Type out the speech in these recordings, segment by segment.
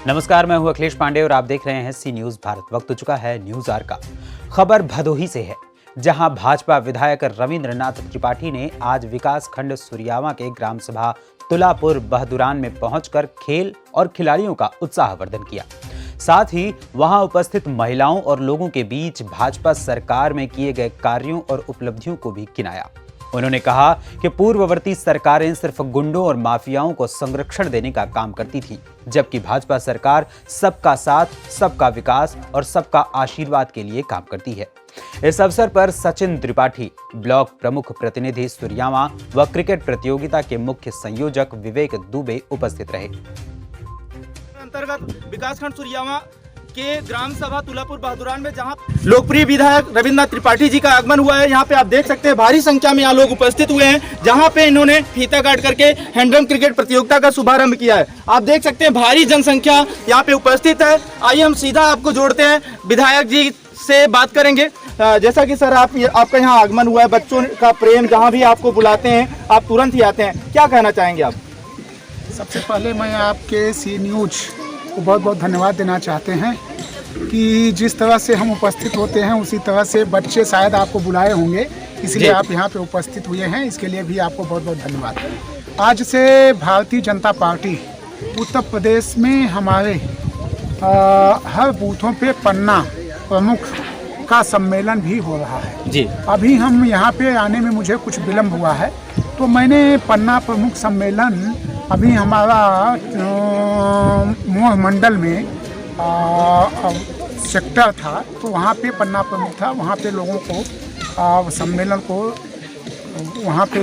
नमस्कार, मैं हूं अखिलेश पांडे और आप देख रहे हैं सी न्यूज भारत। वक्त हो चुका है न्यूज आवर का। खबर भदोही से है, जहां भाजपा विधायक रविंद्रनाथ त्रिपाठी ने आज विकास खंड सुरियावा के ग्राम सभा तुलापुर बहदुरान में पहुंचकर खेल और खिलाड़ियों का उत्साहवर्धन किया। साथ ही वहां उपस्थित महिलाओं और लोगों के बीच भाजपा सरकार में किए गए कार्यों और उपलब्धियों को भी गिनाया। उन्होंने कहा कि पूर्ववर्ती सरकारें सिर्फ गुंडों और माफियाओं को संरक्षण देने का काम करती थी, जबकि भाजपा सरकार सबका साथ, सबका विकास और सबका आशीर्वाद के लिए काम करती है। इस अवसर पर सचिन त्रिपाठी, ब्लॉक प्रमुख प्रतिनिधि सुरियावा व क्रिकेट प्रतियोगिता के मुख्य संयोजक विवेक दुबे उपस्थित रहे। अंतर्गत विकासखंड सुरियावा के ग्राम सभा तुलापुर बहदुरान में जहां लोकप्रिय विधायक रविंद्रनाथ त्रिपाठी जी का आगमन हुआ है, यहाँ पे आप देख सकते हैं भारी संख्या में यहाँ लोग उपस्थित हुए हैं, जहां पे इन्होंने फीता काट करके हैंडरम क्रिकेट प्रतियोगिता का शुभारंभ किया है। आप देख सकते हैं भारी जनसंख्या यहाँ पे उपस्थित है। आइए हम सीधा आपको जोड़ते हैं, विधायक जी से बात करेंगे। जैसा कि सर आपका यहाँ आगमन हुआ है, बच्चों का प्रेम, जहाँ भी आपको बुलाते हैं आप तुरंत ही आते हैं, क्या कहना चाहेंगे आप? सबसे पहले मैं आपके सी न्यूज को बहुत बहुत धन्यवाद देना चाहते हैं कि जिस तरह से हम उपस्थित होते हैं उसी तरह से बच्चे शायद आपको बुलाए होंगे, इसलिए आप यहाँ पे उपस्थित हुए हैं, इसके लिए भी आपको बहुत बहुत धन्यवाद। आज से भारतीय जनता पार्टी उत्तर प्रदेश में हमारे हर बूथों पे पन्ना प्रमुख का सम्मेलन भी हो रहा है जी। अभी हम यहाँ पे आने में मुझे कुछ विलम्ब हुआ है, तो मैंने पन्ना प्रमुख सम्मेलन अभी हमारा मोह मंडल में सेक्टर था, तो वहाँ पे पन्ना प्रमुख था, वहाँ पे लोगों को सम्मेलन को वहाँ पे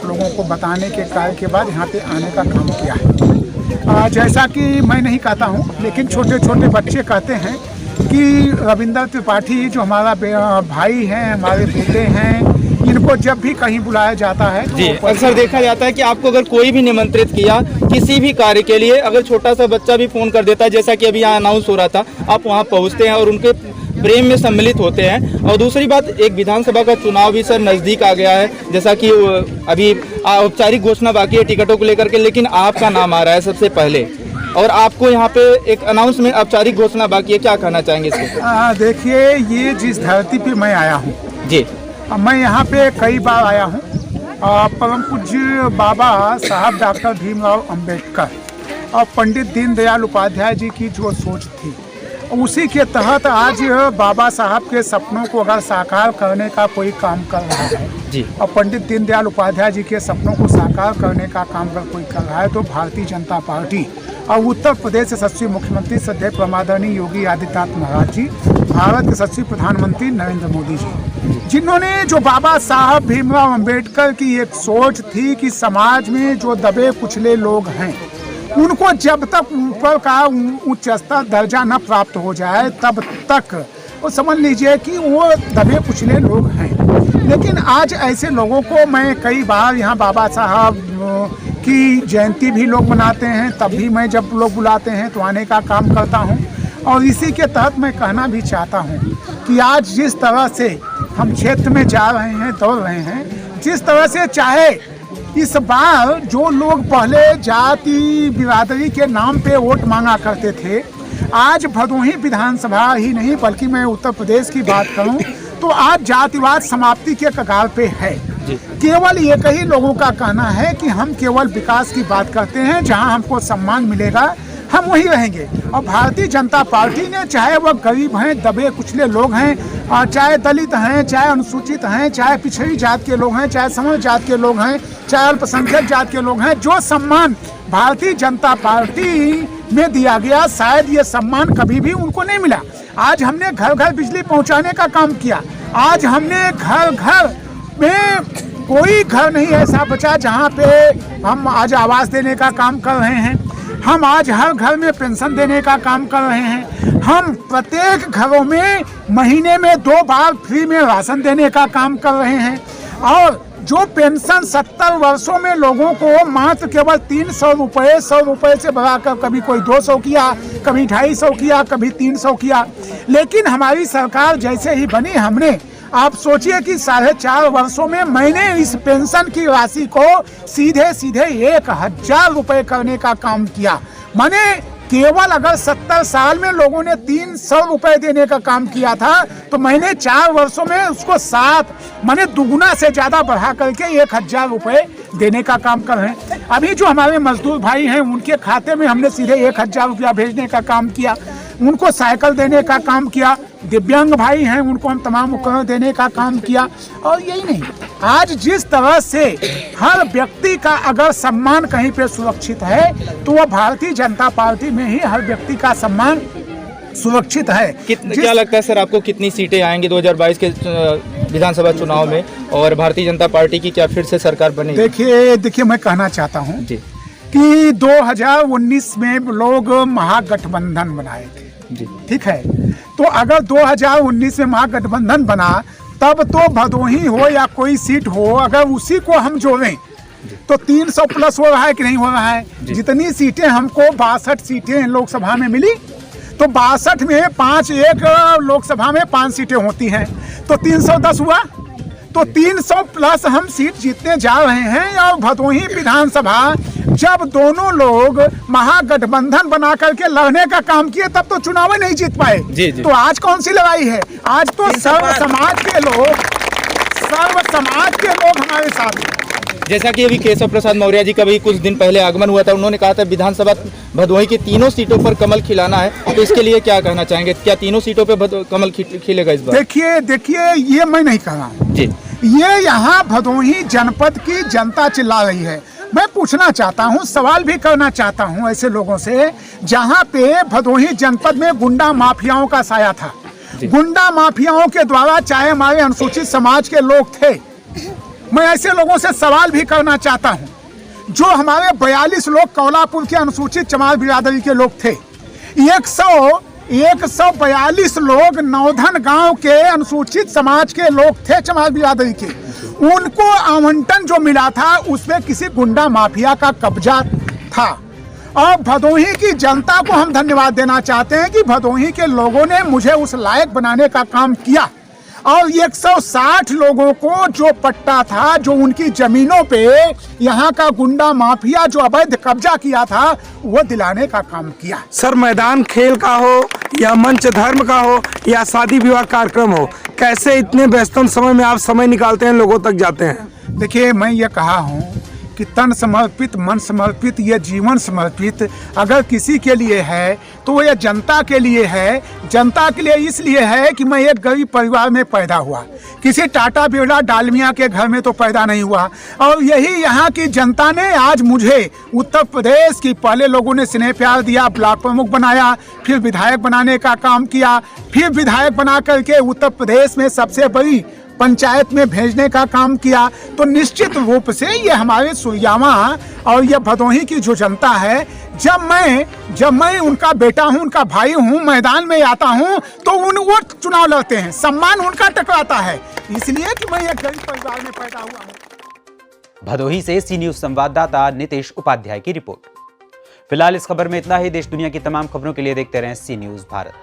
लोगों को बताने के कार्य के बाद यहाँ पे आने का काम किया है। जैसा कि मैं नहीं कहता हूँ, लेकिन छोटे छोटे बच्चे कहते हैं कि रविंद्र त्रिपाठी जो हमारा भाई हैं, हमारे बेटे हैं, इनको जब भी कहीं बुलाया जाता है तो जी, अक्सर देखा जाता है कि आपको अगर कोई भी निमंत्रित किया किसी भी कार्य के लिए, अगर छोटा सा बच्चा भी फोन कर देता है, जैसा कि अभी यहाँ अनाउंस हो रहा था, आप वहाँ पहुँचते हैं और उनके प्रेम में सम्मिलित होते हैं। और दूसरी बात, एक विधानसभा का चुनाव भी सर नज़दीक आ गया है, जैसा कि अभी औपचारिक घोषणा बाकी है टिकटों को लेकर के, लेकिन आपका नाम आ रहा है सबसे पहले और आपको यहाँ पे एक अनाउंस में औपचारिक घोषणा बाकी है, क्या कहना चाहेंगे इसको? देखिए, ये जिस धरती पे मैं आया हूँ जी, मैं यहाँ पे कई बार आया हूँ। परम पूज्य बाबा साहब डॉक्टर भीमराव अंबेडकर और पंडित दीनदयाल उपाध्याय जी की जो सोच थी, उसी के तहत आज बाबा साहब के सपनों को अगर साकार करने का कोई काम कर रहा है जी, और पंडित दीनदयाल उपाध्याय जी के सपनों को साकार करने का काम अगर कोई कर रहा है, तो भारतीय जनता पार्टी और उत्तर प्रदेश के यशस्वी मुख्यमंत्री श्रद्धेय परमादरणीय योगी आदित्यनाथ महाराज जी, भारत के यशस्वी प्रधानमंत्री नरेंद्र मोदी जी, जिन्होंने जो बाबा साहब भीमराव अंबेडकर की एक सोच थी कि समाज में जो दबे कुचले लोग हैं, उनको जब तक ऊपर का उच्च स्तर दर्जा न प्राप्त हो जाए तब तक वो समझ लीजिए कि वो दबे कुचले लोग हैं। लेकिन आज ऐसे लोगों को मैं कई बार यहाँ बाबा साहब की जयंती भी लोग मनाते हैं, तब भी मैं जब लोग बुलाते हैं तो आने का काम करता हूँ। और इसी के तहत मैं कहना भी चाहता हूँ कि आज जिस तरह से हम क्षेत्र में जा रहे हैं, दौड़ रहे हैं, जिस तरह से चाहे इस बार जो लोग पहले जाति बिरादरी के नाम पे वोट मांगा करते थे, आज भदोही विधानसभा ही नहीं बल्कि मैं उत्तर प्रदेश की बात करूं तो आज जातिवाद समाप्ति के कगार पे है। केवल एक ही लोगों का कहना है कि हम केवल विकास की बात करते हैं, जहां हमको सम्मान मिलेगा हम वहीं रहेंगे। और भारतीय जनता पार्टी ने, चाहे वह गरीब हैं, दबे कुचले लोग हैं, और चाहे दलित हैं, चाहे अनुसूचित हैं, चाहे पिछड़ी जात के लोग हैं, चाहे समस्त जात के लोग हैं, चाहे अल्पसंख्यक जात के लोग हैं, जो सम्मान भारतीय जनता पार्टी में दिया गया, शायद ये सम्मान कभी भी उनको नहीं मिला। आज हमने घर घर बिजली पहुंचाने का काम किया, आज हमने घर घर में कोई घर नहीं ऐसा बचा जहां पे हम आज आवास देने का काम कर रहे हैं, हम आज हर घर में पेंशन देने का काम कर रहे हैं, हम प्रत्येक घरों में महीने में 2 बार फ्री में राशन देने का काम कर रहे हैं। और जो पेंशन 70 वर्षों में लोगों को मात्र केवल 300 रुपये, 100 रुपये से बढ़ाकर कभी कोई 200 किया, कभी 250 किया, कभी 300 किया। लेकिन हमारी सरकार जैसे ही बनी, हमने, आप सोचिए कि 4.5 वर्षों में मैंने इस पेंशन की राशि को सीधे सीधे 1000 रुपये करने का काम किया। माने केवल अगर 70 साल में लोगों ने 300 रुपए देने का काम किया था तो मैंने 4 वर्षों में उसको 7 माने दुगुना से ज्यादा बढ़ा करके 1000 रुपए देने का काम कर रहे हैं। अभी जो हमारे मजदूर भाई हैं उनके खाते में हमने सीधे 1000 रुपया भेजने का काम किया, उनको साइकिल देने का काम किया। दिव्यांग भाई हैं उनको हम तमाम उपकरण देने का काम किया। और यही नहीं, आज जिस तरह से हर व्यक्ति का अगर सम्मान कहीं पे सुरक्षित है तो वह भारतीय जनता पार्टी में ही हर व्यक्ति का सम्मान सुरक्षित है। क्या लगता है सर आपको कितनी सीटें आएंगी 2022 के विधानसभा चुनाव में, और भारतीय जनता पार्टी की क्या फिर से सरकार बनेगी? देखिए मैं कहना चाहता हूँ कि 2019 में लोग महागठबंधन बनाए थे जी, ठीक है। तो अगर 2019 में महागठबंधन बना तब तो भदोही हो या कोई सीट हो, अगर उसी को हम जोड़ें तो 300 प्लस हो रहा है कि नहीं हो रहा है? जितनी सीटें हमको 62 सीटें लोकसभा में मिली, तो 62 में 5 एक लोकसभा में 5 सीटें होती हैं, तो 310 हुआ। तो 300 प्लस हम सीट जीतने जा रहे हैं। और भदोही विधानसभा जब दोनों लोग महागठबंधन बना करके लड़ने का काम किए तब तो चुनाव नहीं जीत पाए। जी। तो आज कौन सी लड़ाई है? आज तो सर्व समाज के लोग हमारे साथ हैं। जैसा कि अभी केशव प्रसाद मौर्य जी का भी कुछ दिन पहले आगमन हुआ था, उन्होंने कहा था विधानसभा भदोही की तीनों सीटों पर कमल खिलाना है, तो इसके लिए क्या कहना चाहेंगे? क्या तीनों सीटों पर कमल खिलेगा इस बार? देखिए ये मैं नहीं कह रहा हूँ जी, ये यहाँ भदोही जनपद की जनता चिल्ला रही है। मैं पूछना चाहता हूँ, सवाल भी करना चाहता हूँ ऐसे लोगों से जहाँ पे भदोही जनपद में गुंडा माफियाओं का साया था। गुंडा माफियाओं के द्वारा चाहे हमारे अनुसूचित समाज के लोग थे, मैं ऐसे लोगों से सवाल भी करना चाहता हूँ। जो हमारे 42 लोग कौलापुर के अनुसूचित चमार बिरादरी के लोग थे, 142 लोग नौधन गांव के अनुसूचित समाज के लोग थे चमार बिरादरी के, उनको आवंटन जो मिला था उसमें किसी गुंडा माफिया का कब्जा था। और भदोही की जनता को हम धन्यवाद देना चाहते हैं कि भदोही के लोगों ने मुझे उस लायक बनाने का काम किया। और 160 लोगों को जो पट्टा था, जो उनकी जमीनों पे यहाँ का गुंडा माफिया जो अवैध कब्जा किया था, वो दिलाने का काम किया। सर, मैदान खेल का हो या मंच धर्म का हो या शादी विवाह कार्यक्रम हो, कैसे इतने व्यस्तम समय में आप समय निकालते हैं, लोगों तक जाते हैं? देखिए मैं ये कहा हूँ कि तन समर्पित, मन समर्पित, ये जीवन समर्पित अगर किसी के लिए है तो ये जनता के लिए है। जनता के लिए इसलिए है कि मैं एक गरीब परिवार में पैदा हुआ, किसी टाटा बिरला डालमिया के घर में तो पैदा नहीं हुआ। और यही यहाँ की जनता ने आज मुझे उत्तर प्रदेश की, पहले लोगों ने स्नेह प्यार दिया, ब्लॉक प्रमुख बनाया, फिर विधायक बनाने का काम किया, फिर विधायक बना करके उत्तर प्रदेश में सबसे बड़ी पंचायत में भेजने का काम किया। तो निश्चित रूप से ये हमारे सुरयामा और ये भदोही की जो जनता है, जब मैं उनका बेटा हूँ, उनका भाई हूँ, मैदान में आता हूँ तो वो चुनाव लड़ते हैं, सम्मान उनका टकराता है, इसलिए कि मैं एक गरीब परिवार में पैदा हुआ हूँ। भदोही से सी न्यूज संवाददाता नितेश उपाध्याय की रिपोर्ट। फिलहाल इस खबर में इतना ही। देश दुनिया की तमाम खबरों के लिए देखते रहें सी न्यूज भारत।